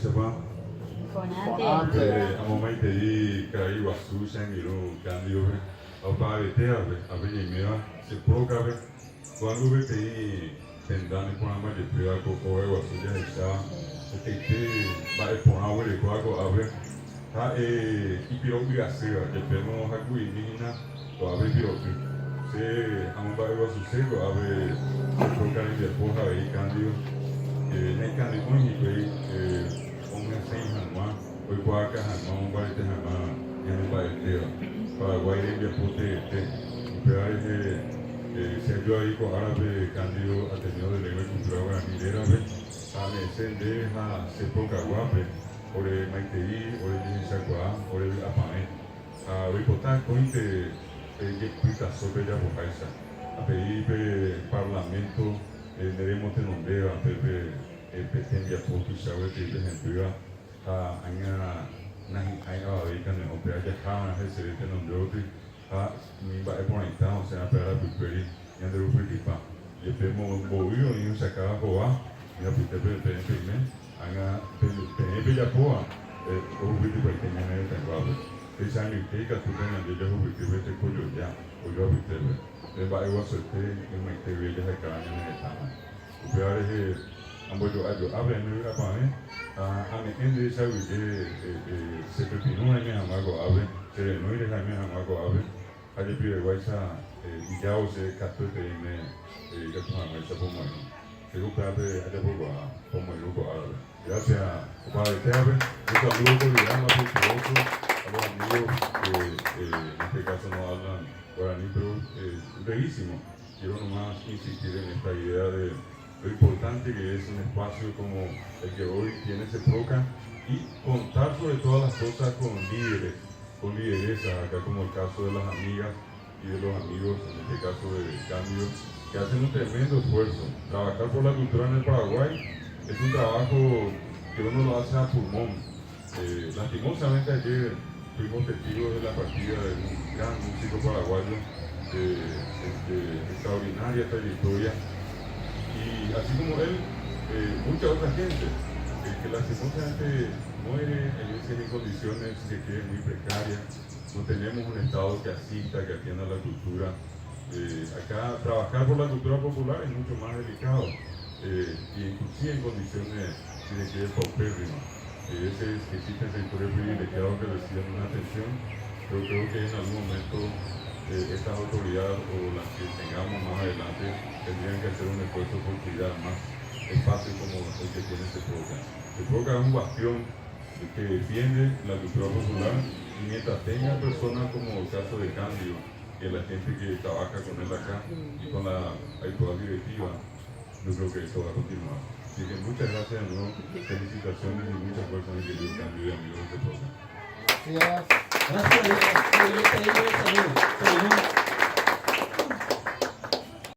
Chapa. Fonate. A mamãe tem caiu a suja e o candido. O pai tem a ver e meia se proca. Quando vê tem tendando com a mãe de pia com o a suja está. Tem vai por a hora com a ver. Tá e piro obrigação de pelo haku e menina. O a ver piro. Se a mamãe vai suceder a ver se proca de porra e candido. Nem candido com ele sem Hanma, o Iguaca Hanma, vai ter Hanma, e não vai ter. Paraguai ele poder ter. Se eu aí com árabe candido atendido de lengua cultural brasileira, a me a se pouca guape, ore maitei, ore dinsagua, ore apane. A reportar com que explica sobre a bocaisa. A PIB parlamento, neremos de nombre a PIB pretende a pouco saber que a gente anga nahi ai a aí que não opera já cá receber que não deu que a me vai por então se a pera biperi e andar o principal e pemo boio e um sacar boa e a pita bem anga bem já boa o vídeo vai ter né tem claro esse ano que tudo né de já o vídeo vai ter coisa já o já vídeo vai o sorteio e uma entrevista já cá né tá o pior é ambojo ajo avenue apane ame ende sabe se pepino ne amago ave se no ile ne amago ave ali pire waisa ijao se katote ne ya kuma mai sabo mai se ko prabe aja bogo como el loco ave ya sea para que ave eso luego le llama a los amigos que en este caso no hablan guaraní pero bellísimo quiero nomás insistir en esta idea de lo importante que es un espacio como el que hoy tiene CEPROCA y contar sobre todas las cosas con líderes, con lideresas, acá como el caso de las amigas y de los amigos, en este caso de Cambio, que hacen un tremendo esfuerzo. Trabajar por la cultura en el Paraguay es un trabajo que uno lo hace a pulmón. Lastimosamente ayer fuimos testigos de la partida de un gran músico paraguayo de extraordinaria trayectoria. Y así como él, mucha otra gente que lastimosamente muere en condiciones que queden muy precarias. No tenemos un Estado que asista, que atienda la cultura. Acá trabajar por la cultura popular es mucho más delicado, y inclusive en condiciones que quede paupérrimas. Existen sectores privilegiados que reciben una atención, pero creo que en algún momento estas autoridades o las que tengamos más adelante tendrían que hacer un esfuerzo por cuidar más espacios como el que tiene CEPROCA. CEPROCA es un bastión que defiende la cultura popular y mientras tenga personas como el caso de Cambio y la gente que trabaja con él acá y con la actual directiva, yo creo que esto va a continuar. Así que muchas gracias de nuevo, felicitaciones y mucha fuerza en el querido Cambio y amigos de CEPROCA. Gracias. Gracias.